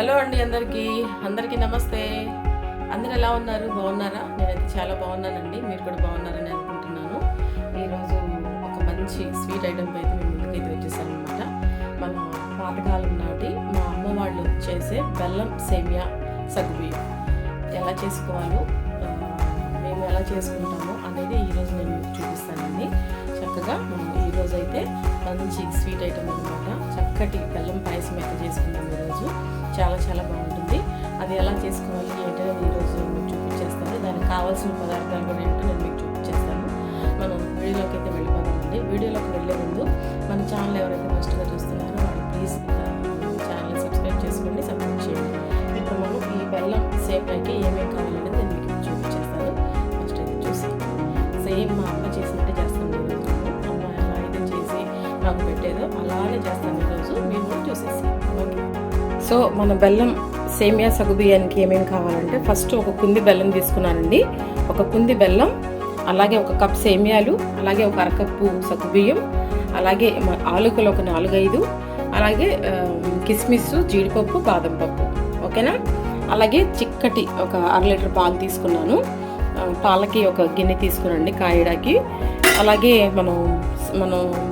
Hello అండి, అందరికీ నమస్తే. అందరు ఎలా ఉన్నారు? బాగున్నారా? నేనైతే చాలా బాగున్నానండి. మీరు కూడా బాగున్నారని అనుకుంటున్నాను. ఈరోజు ఒక మంచి స్వీట్ ఐటెం అయితే మేము ముందుకైతే వచ్చేసాను అనమాట. మన పాతకాలం నాటి మా అమ్మ వాళ్ళు చేసే బెల్లం సేమియా సగ్గుబియ్యం ఎలా చేసుకోవాలో, మేము ఎలా చేసుకుంటామో అనేది ఈరోజు నేను మీకు చూపిస్తానండి. చక్కగా మనం ఈరోజు అయితే మంచి స్వీట్ ఐటెం అనమాట. చక్కటి బెల్లం పాయసం అయితే చేసుకున్నాం ఈరోజు. చాలా చాలా బాగుంటుంది. అది ఎలా చేసుకోవాలి ఏంటో ఈరోజు మీకు చూపించేస్తాను. దానికి కావాల్సిన పదార్థాలు కూడా ఏంటో నేను మీకు చూపించేస్తాను. మనం వీడియోలోకి అయితే వెళ్ళిపోతామండి. వీడియోలోకి వెళ్ళే ముందు మన ఛానల్ ఎవరైతే ఫస్ట్గా చూస్తున్నారో వాళ్ళు ప్లీజ్ ఛానల్ని సబ్స్క్రైబ్ చేసుకోండి, సపోర్ట్ చేయండి. ఇప్పుడు మనం ఈ బెల్లం సేమియాకి ఏమేమి కావాలనేది నేను మీకు చూపించేస్తాను. ఫస్ట్ అయితే చూసి సేమ్ మా అమ్మ చేసినట్టే చేస్తాను ఈరోజు. అమ్మ ఎలా అయితే చేసి నాకు పెట్టేదో అలానే చేస్తాను ఈరోజు. మీరు కూడా చూసేసి ఓకే. సో మన బెల్లం సేమియా సగ్గుబియ్యానికి ఏమేమి కావాలంటే, ఫస్ట్ ఒక కుంది బెల్లం తీసుకున్నానండి. ఒక కుంది బెల్లం, అలాగే ఒక కప్ సేమియాలు, అలాగే ఒక అరకప్పు సగ్గుబియ్యం, అలాగే ఆలుకలు ఒక 4-5, అలాగే కిస్మిస్, జీడిపప్పు, బాదం పప్పు. ఓకేనా? అలాగే చిక్కటి ఒక 1/2 లీటర్ పాలు తీసుకున్నాను. పాలకి ఒక గిన్నె తీసుకునండి కాయడానికి. అలాగే మనం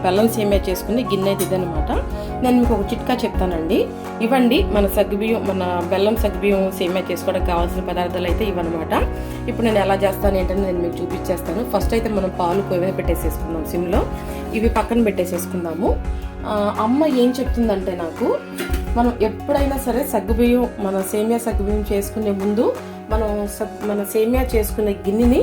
బెల్లం సేమియా చేసుకుని గిన్నె అయితే ఇదనమాట. నేను మీకు ఒక చిట్కా చెప్తానండి. ఇవ్వండి మన బెల్లం సగ్గుబియ్యం సేమియా చేసుకోవడానికి కావాల్సిన పదార్థాలు అయితే ఇవన్నమాట. ఇప్పుడు నేను ఎలా చేస్తాను ఏంటని నేను మీకు చూపించేస్తాను. ఫస్ట్ అయితే మనం పాలు పొయ్యి మీద పెట్టేసేసుకుందాం సిమ్లో. ఇవి పక్కన పెట్టేసేసుకుందాము. అమ్మ ఏం చెప్తుందంటే నాకు, మనం ఎప్పుడైనా సరే సగ్గుబియ్యం మన సేమియా సగ్గుబియ్యం చేసుకునే ముందు మన సేమియా చేసుకునే గిన్నెని,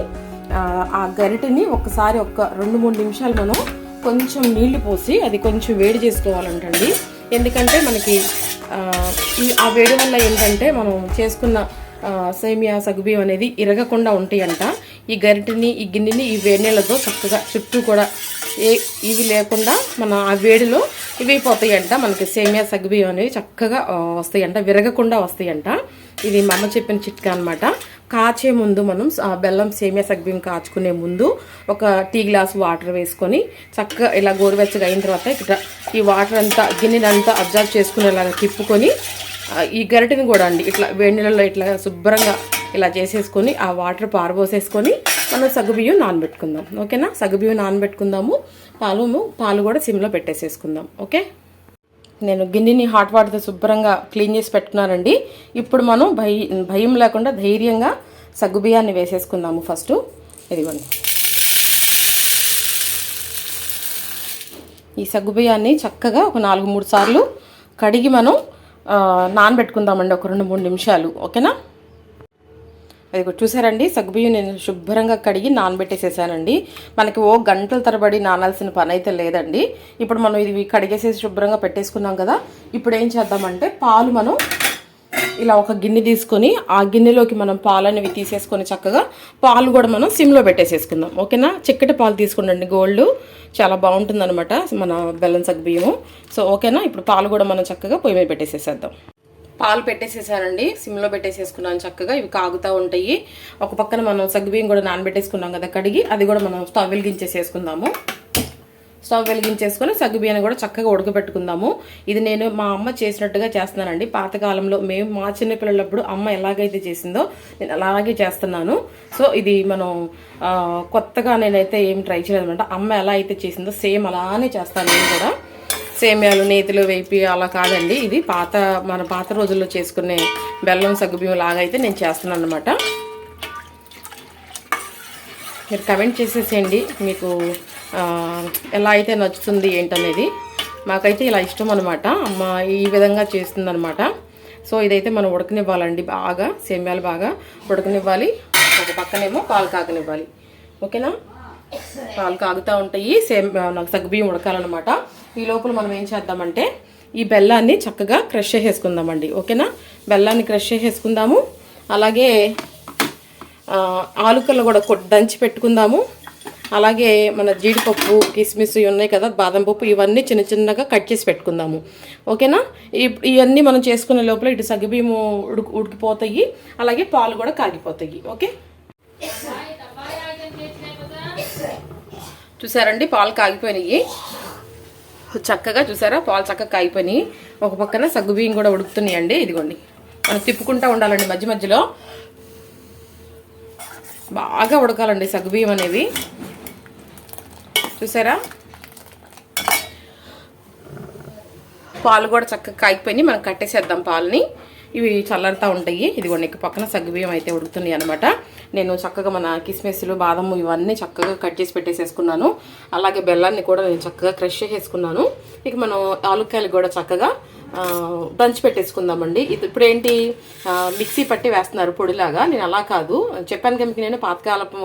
ఆ గరిటెని ఒకసారి 2-3 నిమిషాలు మనం కొంచెం నీళ్లు పోసి అది కొంచెం వేడి చేసుకోవాలంటండి. ఎందుకంటే మనకి ఆ వేడి వల్ల ఏంటంటే మనం చేసుకున్న సేమియా సగ్గుబియ్యం అనేది ఇరగకుండా ఉంటాయంట. ఈ గరిటెని, ఈ గిన్నెని ఈ వేడి నీళ్ళతో చక్కగా చుట్టూ కూడా ఇవి లేకుండా మన ఆ వేడిలో ఇవి అయిపోతాయంట. మనకి సేమియా సగ్గుబియ్యం అనేవి చక్కగా వస్తాయంట, విరగకుండా వస్తాయంట. ఇది మా అమ్మ చెప్పిన చిట్కా అనమాట. కాచే ముందు మనం బెల్లం సేమియా సగ్గుబియ్యం కాచుకునే ముందు ఒక టీ గ్లాస్ వాటర్ వేసుకొని చక్కగా ఇలా గోరువెచ్చగా అయిన తర్వాత ఇక్కడ ఈ వాటర్ అంతా గిన్నెనంతా అబ్జర్వ్ చేసుకునేలాగా తిప్పుకొని, ఈ గరిటెని కూడా అండి ఇట్లా వేడి నీళ్ళలో ఇట్లా శుభ్రంగా ఇలా చేసేసుకొని ఆ వాటర్ పారబోసేసుకొని మనం సగ్గుబియ్యం నానబెట్టుకుందాం. ఓకేనా? సగ్గుబియ్యం నానబెట్టుకుందాము. పాలు కూడా సిమ్లో పెట్టేసేసుకుందాం. ఓకే, నేను గిన్నెని హాట్ వాటర్తో శుభ్రంగా క్లీన్ చేసి పెట్టుకున్నానండి. ఇప్పుడు మనం భయం లేకుండా ధైర్యంగా సగ్గుబియ్యాన్ని వేసేసుకుందాము. ఫస్ట్ ఇదిగోండి, ఈ సగ్గుబియ్యాన్ని చక్కగా ఒక 4-3 సార్లు కడిగి మనం నానబెట్టుకుందామండి, ఒక 2-3 నిమిషాలు. ఓకేనా? అది చూసారండి, సగ్గుబియ్యం నేను శుభ్రంగా కడిగి నానబెట్టేసేసానండి. మనకి గంటల తరబడి నానాల్సిన పని అయితే లేదండి. ఇప్పుడు మనం ఇది కడిగేసేసి శుభ్రంగా పెట్టేసుకున్నాం కదా. ఇప్పుడు ఏం చేద్దామంటే, పాలు మనం ఇలా ఒక గిన్నె తీసుకొని ఆ గిన్నెలోకి మనం పాలు అనేవి తీసేసుకొని చక్కగా పాలు కూడా మనం సిమ్లో పెట్టేసేసుకుందాం. ఓకేనా? చిక్కటి పాలు తీసుకుండండి, గోల్డ్ చాలా బాగుంటుందన్నమాట మన బెల్లం సగ్గుబియ్యము. సో ఓకేనా? ఇప్పుడు పాలు కూడా మనం చక్కగా పొయ్యి మీద పెట్టేసేసేద్దాం. పాలు పెట్టేసేసానండి, సిమ్లో పెట్టేసేసుకున్నాను. చక్కగా ఇవి కాగుతూ ఉంటాయి. ఒక పక్కన మనం సగ్గుబియ్యం కూడా నానబెట్టేసుకున్నాం కదా కడిగి, అది కూడా మనం స్టవ్ వెలిగించేసేసుకుందాము. స్టవ్ వెలిగించేసుకొని సగ్గుబియ్యాన్ని కూడా చక్కగా ఉడకబెట్టుకుందాము. ఇది నేను మా అమ్మ చేసినట్టుగా చేస్తున్నానండి. పాతకాలంలో మా చిన్నపిల్లలప్పుడు అమ్మ ఎలాగైతే చేసిందో నేను అలాగే చేస్తున్నాను. సో ఇది మనం కొత్తగా నేనైతే ఏం ట్రై చేయలేదన్నమాట. అమ్మ ఎలా అయితే చేసిందో సేమ్ అలానే చేస్తాను నేను కూడా. సేమియాలు నేతిలో వేపి అలా కాదండి, ఇది మన పాత రోజుల్లో చేసుకునే బెల్లం సగ్గుబియ్యం లాగా అయితే నేను చేస్తున్నాను అనమాట. మీరు కమెంట్ చేసేసేయండి మీకు ఎలా అయితే నచ్చుతుంది ఏంటనేది. మాకైతే ఇలా ఇష్టం అనమాట. అమ్మ ఈ విధంగా చేస్తుంది అనమాట. సో ఇదైతే మనం ఉడకనివ్వాలండి, బాగా సేమియాలు బాగా ఉడకనివ్వాలి. ఒక పక్కనేమో పాలు కాగనివ్వాలి. ఓకేనా? పాలు కాగుతూ ఉంటాయి, నాకు సగ్గుబియ్యం ఉడకాలన్నమాట. ఈ లోపల మనం ఏం చేద్దామంటే, ఈ బెల్లాన్ని చక్కగా క్రష్ చేసేసుకుందామండి. ఓకేనా? బెల్లాన్ని క్రష్ చేసేసుకుందాము. అలాగే ఆలుకలు కూడా దంచి పెట్టుకుందాము. అలాగే మన జీడిపప్పు, కిస్మిస్ ఉన్నాయి కదా, బాదం పప్పు, ఇవన్నీ చిన్న చిన్నగా కట్ చేసి పెట్టుకుందాము. ఓకేనా? ఇవన్నీ మనం చేసుకునే లోపల ఇటు సగ్గుబియ్యం ఉడికిపోతాయి, అలాగే పాలు కూడా కాగిపోతాయి. ఓకే, చూసారండి పాలు కాగిపోయినాయి చక్కగా. చూసారా పాలు చక్కగా కాగిపోయినాయి. ఒక పక్కన సగ్గుబియ్యం కూడా ఉడుకుతున్నాయండి. ఇదిగోండి మనం తిప్పుకుంటూ ఉండాలండి మధ్య మధ్యలో. బాగా ఉడకాలండి సగ్గుబియ్యం అనేవి. చూసారా, పాలు కూడా చక్కగా కాగిపోయి మనం కట్టేసేద్దాం పాలని. ఇవి చల్లారుతూ ఉంటాయి. ఇదిగోండి పక్కన సగ్గుబియ్యం అయితే ఉడుకుతున్నాయి అనమాట. నేను చక్కగా మన కిస్మిస్లు బాదము ఇవన్నీ చక్కగా కట్ చేసి పెట్టేసేసుకున్నాను. అలాగే బెల్లాన్ని కూడా నేను చక్కగా క్రష్ చేసేసుకున్నాను. ఇక మనం ఆలుకాయలు కూడా చక్కగా దంచి పెట్టేసుకుందామండి. ఇప్పుడు ఏంటి మిక్సీ పట్టి వేస్తున్నారు పొడిలాగా. నేను అలా కాదు, చెప్పాను కనుక నేను పాతకాలపు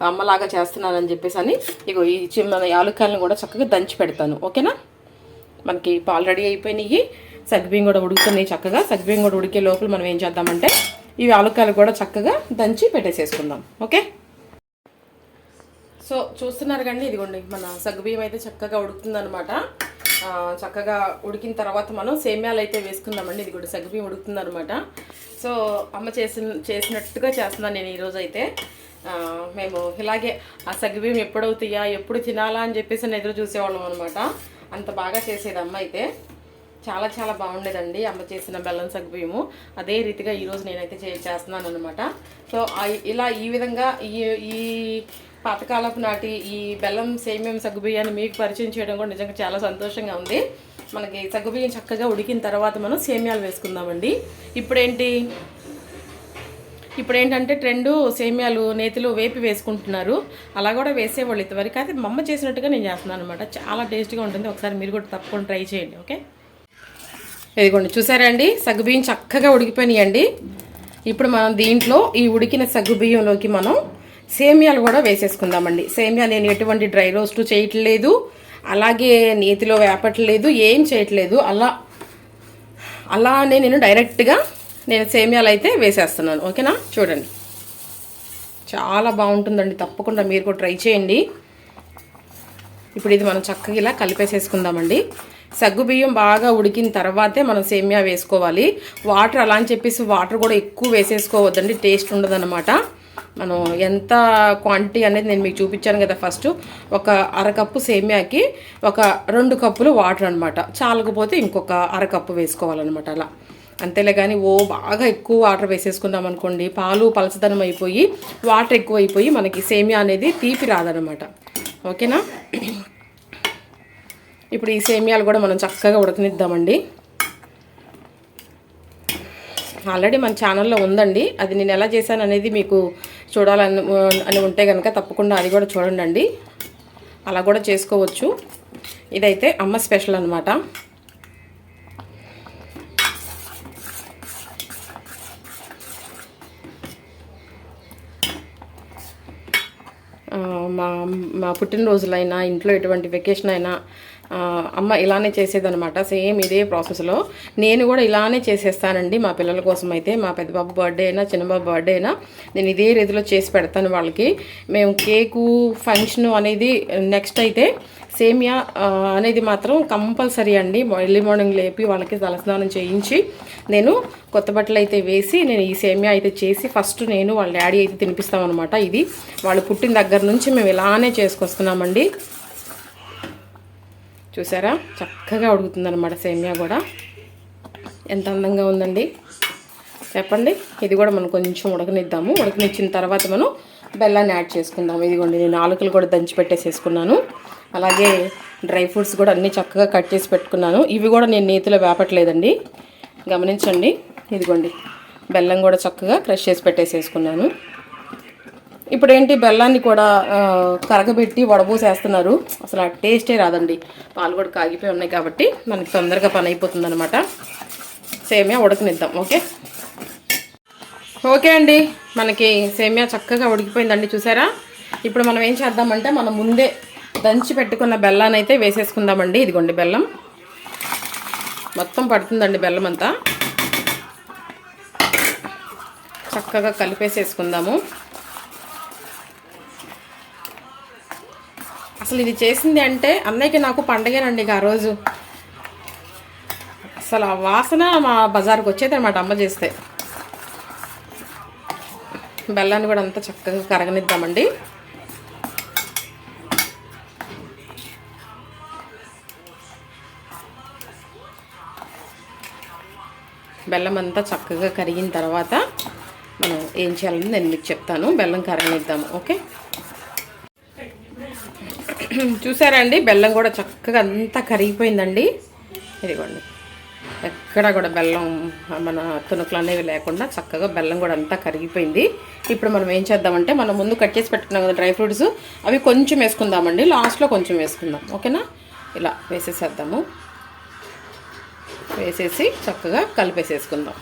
అమ్మలాగా చేస్తున్నానని చెప్పేసి అని ఇగో ఈ మన ఆలుకాయలను కూడా చక్కగా దంచి పెడతాను. ఓకేనా, మనకి పాలు రెడీ అయిపోయినాయి. సగ్గుబియ్యం కూడా ఉడుకుతున్నాయి చక్కగా. సగ్గుబియ్యం కూడా ఉడికే లోపల మనం ఏం చేద్దామంటే ఇవి ఆలుకాయలు కూడా చక్కగా దంచి పెట్టేసేసుకుందాం. ఓకే, సో చూస్తున్నారు కండి, ఇదిగోండి మన సగ్గుబియ్యం అయితే చక్కగా ఉడుకుతుందనమాట. చక్కగా ఉడికిన తర్వాత మనం సేమ్యాలు అయితే వేసుకుందామండి. ఇది కూడా సగ్గుబియ్యం ఉడుకుతుందనమాట. సో అమ్మ చేసినట్టుగా చేస్తున్నాను నేను ఈరోజు అయితే. మేము ఇలాగే ఆ సగ్గుబియ్యం ఎప్పుడవుతాయా, ఎప్పుడు తినాలా అని చెప్పేసి ఎదురు చూసేవాళ్ళం అనమాట. అంత బాగా చేసేది అమ్మ అయితే. చాలా చాలా బాగుండేదండి అమ్మ చేసిన బెల్లం సగ్గుబియ్యము. అదే రీతిగా ఈరోజు నేనైతే చేస్తున్నాను అనమాట. సో ఇలా ఈ విధంగా ఈ పాతకాలపు నాటి ఈ బెల్లం సేమ్యం సగ్గుబియ్యాన్ని మీకు పరిచయం చేయడం కూడా నిజంగా చాలా సంతోషంగా ఉంది. మనకి సగ్గుబియ్యం చక్కగా ఉడికిన తర్వాత మనం సేమ్యాలు వేసుకుందామండి. ఇప్పుడేంటంటే ట్రెండు సేమ్యాలు నేతిలో వేపి వేసుకుంటున్నారు. అలా కూడా వేసేవాళ్ళు ఇంతవరకు. అయితే మా అమ్మ చేసినట్టుగా నేను చేస్తున్నాను అనమాట. చాలా టేస్ట్గా ఉంటుంది. ఒకసారి మీరు కూడా తప్పకుండా ట్రై చేయండి. ఓకే, ఇదిగోండి చూసారా అండి, సగ్గుబియ్యం చక్కగా ఉడికిపోయినాయండి. ఇప్పుడు మనం దీంట్లో ఈ ఉడికిన సగ్గుబియ్యంలోకి మనం సేమ్యాలు కూడా వేసేసుకుందామండి. సేమ్యా నేను ఎటువంటి డ్రై రోస్ట్ చేయట్లేదు, అలాగే నేతిలో వేపట్లేదు, ఏం చేయట్లేదు. అలానే నేను డైరెక్ట్గా సేమ్యాలు అయితే వేసేస్తున్నాను. ఓకేనా, చూడండి చాలా బాగుంటుందండి. తప్పకుండా మీరు కూడా ట్రై చేయండి. ఇప్పుడు ఇది మనం చక్కగా ఇలా కలిపేసేసుకుందామండి. సగ్గుబియ్యం బాగా ఉడికిన తర్వాతే మనం సేమ్యా వేసుకోవాలి. వాటర్ అలా అని చెప్పేసి వాటర్ కూడా ఎక్కువ వేసేసుకోవద్దండి, టేస్ట్ ఉండదన్నమాట. మనం ఎంత క్వాంటిటీ అనేది నేను మీకు చూపించాను కదా. ఫస్ట్ ఒక అరకప్పు సేమ్యాకి ఒక 2 కప్పులు వాటర్ అనమాట. చాలకపోతే ఇంకొక అరకప్పు వేసుకోవాలన్నమాట. అలా అంతేలే కానీ బాగా ఎక్కువ వాటర్ వేసేసుకున్నాం అనుకోండి, పాలు పలచదనం అయిపోయి వాటర్ ఎక్కువ అయిపోయి మనకి సేమియా అనేది తీపి రాదనమాట. ఓకేనా, ఇప్పుడు ఈ సేమియాలు కూడా మనం చక్కగా ఉడకనిద్దామండి. ఆల్రెడీ మన ఛానల్లో ఉందండి, అది నేను ఎలా చేశాను అనేది మీకు చూడాలని ఉంటే కనుక తప్పకుండా అది కూడా చూడండి. అలా కూడా చేసుకోవచ్చు. ఇదైతే అమ్మ స్పెషల్ అనమాట. మా పుట్టినరోజులైనా ఇంట్లో ఎటువంటి వెకేషన్ అయినా అమ్మ ఇలానే చేసేదనమాట. సేమ్ ఇదే ప్రాసెస్లో నేను కూడా ఇలానే చేసేస్తానండి మా పిల్లల కోసం. అయితే మా పెద్దబాబు బర్త్డే అయినా చిన్నబాబు బర్త్డే అయినా నేను ఇదే రీతిలో చేసి పెడతాను వాళ్ళకి. మేము కేకు ఫంక్షన్ అనేది నెక్స్ట్ అయితే సేమియా అనేది మాత్రం కంపల్సరీ అండి. ఎర్లీ మార్నింగ్ లేపి వాళ్ళకి తలస్నానం చేయించి నేను కొత్త బట్టలు అయితే వేసి నేను ఈ సేమియా అయితే చేసి ఫస్ట్ నేను వాళ్ళ డాడీ అయితే తినిపిస్తామన్నమాట. ఇది వాళ్ళు పుట్టిన దగ్గర నుంచి మేము ఇలానే చేసుకొస్తున్నామండి. చూసారా, చక్కగా ఉడుకుతుందన్నమాట సేమియా కూడా. ఎంత అందంగా ఉందండి చెప్పండి. ఇది కూడా మనం కొంచెం ఉడకనిద్దాము. ఉడకనిచ్చిన తర్వాత మనం బెల్లాన్ని యాడ్ చేసుకుందాము. ఇదిగోండి నేను ఆలుకలు కూడా దంచి పెట్టేసేసుకున్నాను. అలాగే డ్రై ఫ్రూట్స్ కూడా అన్నీ చక్కగా కట్ చేసి పెట్టుకున్నాను. ఇవి కూడా నేను నేతిలో వేపట్లేదండి, గమనించండి. ఇదిగోండి బెల్లం కూడా చక్కగా క్రష్ చేసి పెట్టేసేసుకున్నాను. ఇప్పుడు ఏంటి, బెల్లాన్ని కూడా కరగబెట్టి వడబోసేస్తున్నారు. అసలు ఆ టేస్టే రాదండి. పాలు కూడా కాగిపోయి ఉన్నాయి కాబట్టి మనకి తొందరగా పని అయిపోతుంది అనమాట. సేమియా ఉడకనిద్దాం. ఓకే అండి, మనకి సేమియా చక్కగా ఉడికిపోయిందండి. చూసారా, ఇప్పుడు మనం ఏం చేద్దామంటే మనం ముందే దంచి పెట్టుకున్న బెల్లాన్ని అయితే వేసేసుకుందామండి. ఇదిగోండి బెల్లం మొత్తం పడుతుందండి. బెల్లం అంతా చక్కగా కలిపేసేసుకుందాము. అసలు ఇది చేసింది అంటే అన్నయ్యకి నాకు పండగేనండి. ఆ రోజు అసలు ఆ వాసన మా బజార్కి వచ్చేది అనమాట అమ్మ చేస్తే. బెల్లాన్ని కూడా అంతా చక్కగా కరగనిద్దామండి. బెల్లం అంతా చక్కగా కరిగిన తర్వాత మనం ఏం చేయాలని నేను మీకు చెప్తాను. బెల్లం కరగనిద్దాము. ఓకే, చూసారా అండి, బెల్లం కూడా చక్కగా అంతా కరిగిపోయిందండి. ఇదిగోండి, ఎక్కడ కూడా బెల్లం మన తునుకులు అనేవి లేకుండా చక్కగా బెల్లం కూడా అంతా కరిగిపోయింది. ఇప్పుడు మనం ఏం చేద్దామంటే, మనం ముందు కట్ చేసి పెట్టుకున్నాం కదా డ్రై ఫ్రూట్స్, అవి కొంచెం వేసుకుందామండి. లాస్ట్లో కొంచెం వేసుకుందాం. ఓకేనా, ఇలా వేసేసేద్దాము. వేసేసి చక్కగా కలిపేసేసుకుందాం.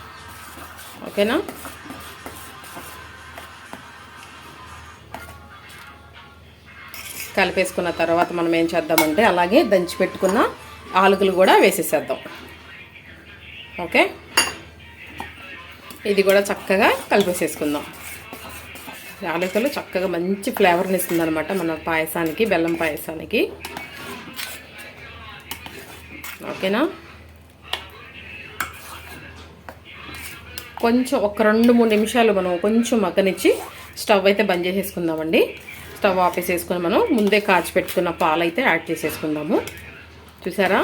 ఓకేనా, కలిపేసుకున్న తర్వాత మనం ఏం చేద్దామంటే, అలాగే దంచి పెట్టుకున్న ఆలుగలు కూడా వేసేసేద్దాం. ఓకే, ఇది కూడా చక్కగా కలిపేసేసుకుందాం. యాలకులు చక్కగా మంచి ఫ్లేవర్ని ఇస్తుంది అనమాట మన పాయసానికి, బెల్లం పాయసానికి. ఓకేనా, కొంచెం ఒక 2-3 నిమిషాలు మనం కొంచెం మగ్గనిచ్చి స్టవ్ అయితే బంద్ చేసేసుకుందామండి. స్టవ్ ఆపేసేసుకొని మనం ముందే కాచి పెట్టుకున్న పాలు అయితే యాడ్ చేసేసుకుందాము. చూసారా,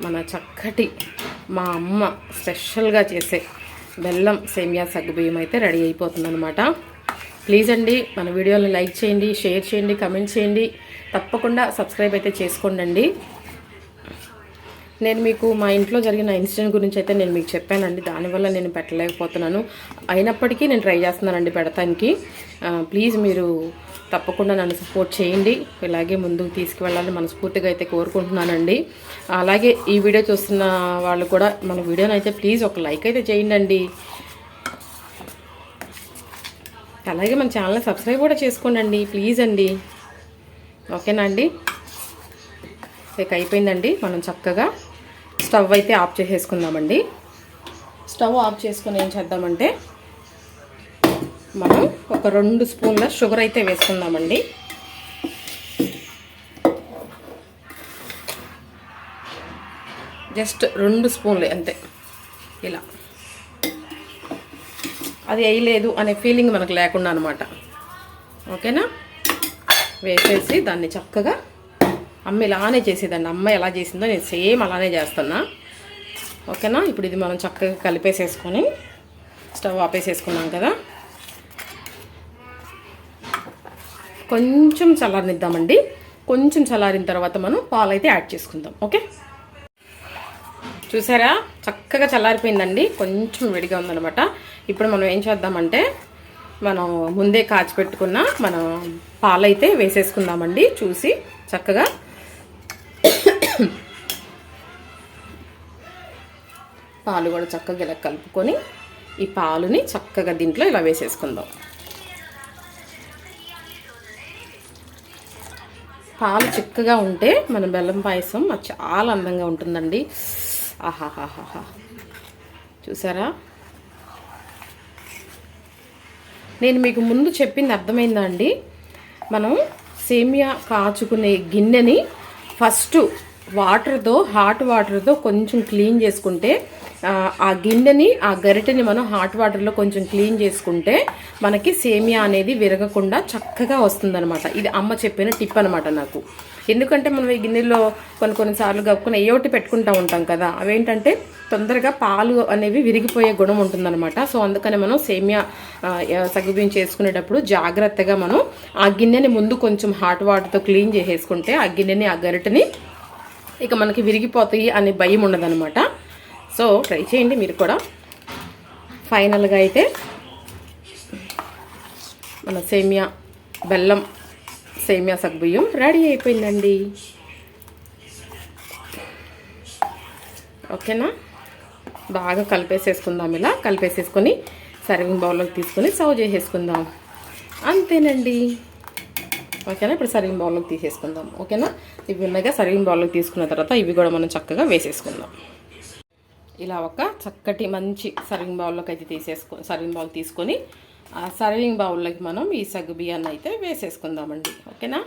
మన చక్కటి మా అమ్మ స్పెషల్గా చేసే బెల్లం సేమియా సగ్గుబియ్యం అయితే రెడీ అయిపోతుందన్నమాట. ప్లీజ్ అండి, మన వీడియోని లైక్ చేయండి, షేర్ చేయండి, కమెంట్ చేయండి, తప్పకుండా సబ్స్క్రైబ్ అయితే చేసుకోండి. నేను మీకు మా ఇంట్లో జరిగిన ఇన్సిడెంట్ గురించి అయితే నేను మీకు చెప్పానండి. దానివల్ల నేను పెట్టలేకపోతున్నాను. అయినప్పటికీ నేను ట్రై చేస్తున్నానండి పెడతానికి. ప్లీజ్ మీరు తప్పకుండా నన్ను సపోర్ట్ చేయండి. ఇలాగే ముందుకు తీసుకువెళ్ళాలని మనస్ఫూర్తిగా అయితే కోరుకుంటున్నానండి. అలాగే ఈ వీడియో చూస్తున్న వాళ్ళు కూడా మన వీడియోని అయితే ప్లీజ్ ఒక లైక్ అయితే చేయండి. అలాగే మన ఛానల్ని సబ్స్క్రైబ్ కూడా చేసుకోండి ప్లీజ్ అండి. ఓకేనా అండి, ఇక అయిపోయిందండి. మనం చక్కగా స్టవ్ అయితే ఆఫ్ చేసేసుకుందామండి. స్టవ్ ఆఫ్ చేసుకుని ఏం చేద్దామంటే, మనం ఒక 2 స్పూన్ల షుగర్ అయితే వేసుకుందామండి. జస్ట్ 2 స్పూన్లు అంతే. ఇలా అది వేయలేదు అనే ఫీలింగ్ మనకు లేకుండా అనమాట. ఓకేనా, వేసేసి దాన్ని చక్కగా అమ్మ ఇలానే చేసేదండి. అమ్మ ఎలా చేసిందో నేను సేమ్ అలానే చేస్తున్నా. ఓకేనా, ఇప్పుడు ఇది మనం చక్కగా కలిపేసేసుకొని స్టవ్ ఆపేసేసుకున్నాం కదా, కొంచెం చల్లారనిద్దామండి. కొంచెం చల్లారిన తర్వాత మనం పాలు అయితే యాడ్ చేసుకుందాం. ఓకే, చూసారా చక్కగా చల్లారిపోయిందండి. కొంచెం వేడిగా ఉందన్నమాట. ఇప్పుడు మనం ఏం చేద్దామంటే, మనం ముందే కాచి పెట్టుకున్న మనం పాలైతే వేసేసుకుందామండి. చూసి చక్కగా పాలు కూడా చక్కగా ఇలా కలుపుకొని ఈ పాలుని చక్కగా దీంట్లో ఇలా వేసేసుకుందాం. పాలు చిక్కగా ఉంటే మన బెల్లం పాయసం చాలా అందంగా ఉంటుందండి. ఆహాహాహా, చూసారా, నేను మీకు ముందు చెప్పింది అర్థమైందా అండి? మనం సేమియా కాచుకునే గిన్నెని ఫస్ట్ వాటర్తో, హాట్ వాటర్తో కొంచెం క్లీన్ చేసుకుంటే, ఆ గిన్నెని, ఆ గరిటెని మనం హాట్ వాటర్లో కొంచెం క్లీన్ చేసుకుంటే మనకి సేమియా అనేది విరగకుండా చక్కగా వస్తుందన్నమాట. ఇది అమ్మ చెప్పిన టిప్ అనమాట నాకు. ఎందుకంటే మనం ఈ గిన్నెలో కొన్నిసార్లు గప్పుకుని ఏయోటి పెట్టుకుంటూ ఉంటాం కదా, అవేంటంటే తొందరగా పాలు అనేవి విరిగిపోయే గుణం ఉంటుందన్నమాట. సో అందుకని మనం సేమియా సగ్గుబియ్యం చేసుకునేటప్పుడు జాగ్రత్తగా మనం ఆ గిన్నెని ముందు కొంచెం హాట్ వాటర్తో క్లీన్ చేసేసుకుంటే ఆ గిన్నెని, ఆ గరిటెని ఇక మనకి విరిగిపోతాయి అనే భయం ఉండదన్నమాట. సో ట్రై చేయండి మీరు కూడా. ఫైనల్గా అయితే మన బెల్లం సేమియా సగ్గుబియ్యం రెడీ అయిపోయిందండి. ఓకేనా, బాగా కలిపేసేసుకుందాం. ఇలా కలిపేసేసుకొని సర్వింగ్ బౌల్లోకి తీసుకొని సర్వ్ చేసేసుకుందాం. అంతేనండి. ఓకేనా, ఇప్పుడు సర్వింగ్ బౌల్లోకి తీసేసుకుందాం. ఓకేనా, ఇవి ఉన్నాయిగా, సర్వింగ్ బౌల్లోకి తీసుకున్న తర్వాత ఇవి కూడా మనం చక్కగా వేసేసుకుందాం. ఇలా ఒక చక్కటి మంచి సర్వింగ్ బౌల్లోకి అయితే సర్వింగ్ బౌల్ తీసుకొని ఆ సర్వింగ్ బౌల్లోకి మనం ఈ సగ్గుబియ్యాన్ని అయితే వేసేసుకుందామండి. ఓకేనా,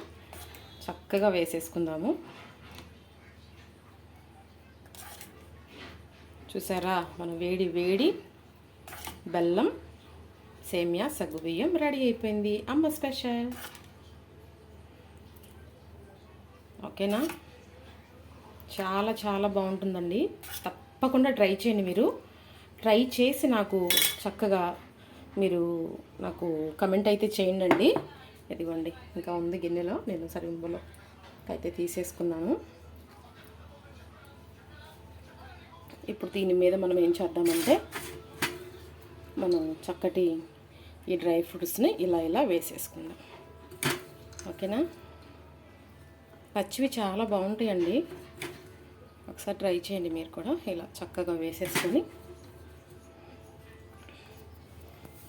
చక్కగా వేసేసుకుందాము. చూసారా, మన వేడి వేడి బెల్లం సేమియా సగ్గుబియ్యం రెడీ అయిపోయింది, అమ్మ స్పెషల్. ఓకేనా, చాలా చాలా బాగుంటుందండి. తప్పకుండా ట్రై చేయండి మీరు. ట్రై చేసి నాకు చక్కగా మీరు నాకు కమెంట్ అయితే చేయండి. ఇదిగోండి ఇంకా ఉంది గిన్నెలో, నేను సర్వింగ్లో అయితే తీసేసుకున్నాను. ఇప్పుడు దీని మీద మనం ఏం చేద్దామంటే మనం చక్కటి ఈ డ్రై ఫ్రూట్స్ని ఇలా వేసేసుకుందాం. ఓకేనా? పచ్చివి చాలా బాగుంటాయండి, ఒకసారి ట్రై చేయండి మీరు కూడా. ఇలా చక్కగా వేసేసుకొని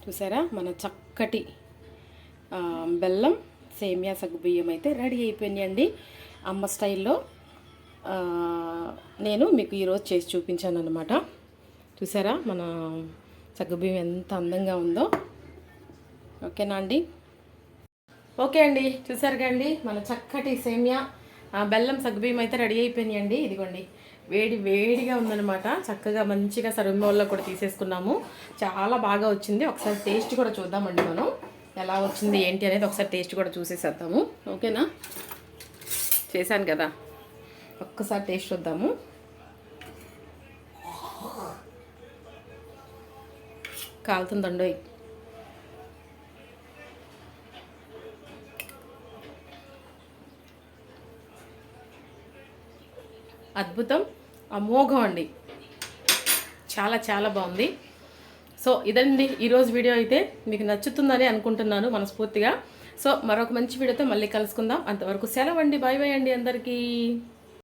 చూసారా మన చక్కటి బెల్లం సేమియా సగ్గుబియ్యం అయితే రెడీ అయిపోయినాయండి. అమ్మ స్టైల్లో నేను మీకు ఈరోజు చేసి చూపించాను అన్నమాట. చూసారా మన సగ్గుబియ్యం ఎంత అందంగా ఉందో. ఓకేనా అండి? ఓకే అండి, చూసారు కండి మన చక్కటి సేమియా బెల్లం సగ్గుబియ్యం అయితే రెడీ అయిపోయినాయండి. ఇదిగోండి వేడిగా ఉందన్నమాట. చక్కగా మంచిగా సర్వింగ్ బౌల్లో కూడా తీసేసుకున్నాము. చాలా బాగా వచ్చింది. ఒకసారి టేస్ట్ కూడా చూద్దామండి, మనం ఎలా వచ్చింది ఏంటి అనేది ఒకసారి టేస్ట్ కూడా చూసేసేద్దాము. ఓకేనా? చేశాను కదా, ఒక్కసారి టేస్ట్ చూద్దాము. కాలుతుందండో. అద్భుతం, అమోఘం అండి, చాలా బాగుంది. సో ఇదండి ఈరోజు వీడియో. అయితే మీకు నచ్చుతుందని అనుకుంటున్నాను మనస్ఫూర్తిగా. సో మరొక మంచి వీడియోతో మళ్ళీ కలుసుకుందాం. అంతవరకు సెలవండి. బాయ్ అండి అందరికీ.